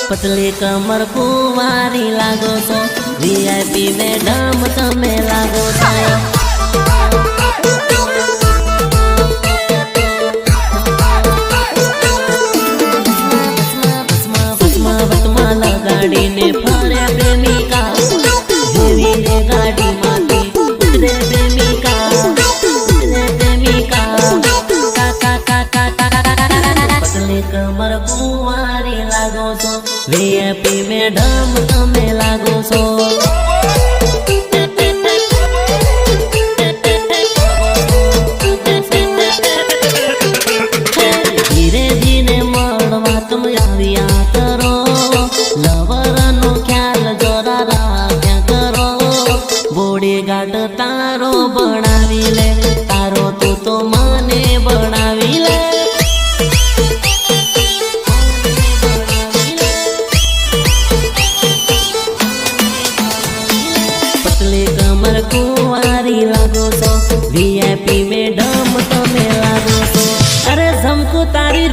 पतली कमर कुंवारी लागो छो वीआईपी मैडम तमे लागो छो गाड़ी ने फरे प्रेमिका देवी ने गाड़ी माटी उतरे प्रेमिका का पतली कमर कुंवारी लागो छो वीआईपी मैडम तमे लागो छो धीरे धीरे मळवा तुम आविया करो लवरनो ख्याल जरा राख्या करो बॉडीगार्ड तारो बनावी ले तारो तू तो मने बनावी ले पतली कमर कुंवारी लागो छो वीआईपी मैडम तमे लागो छो अरे झमको तारी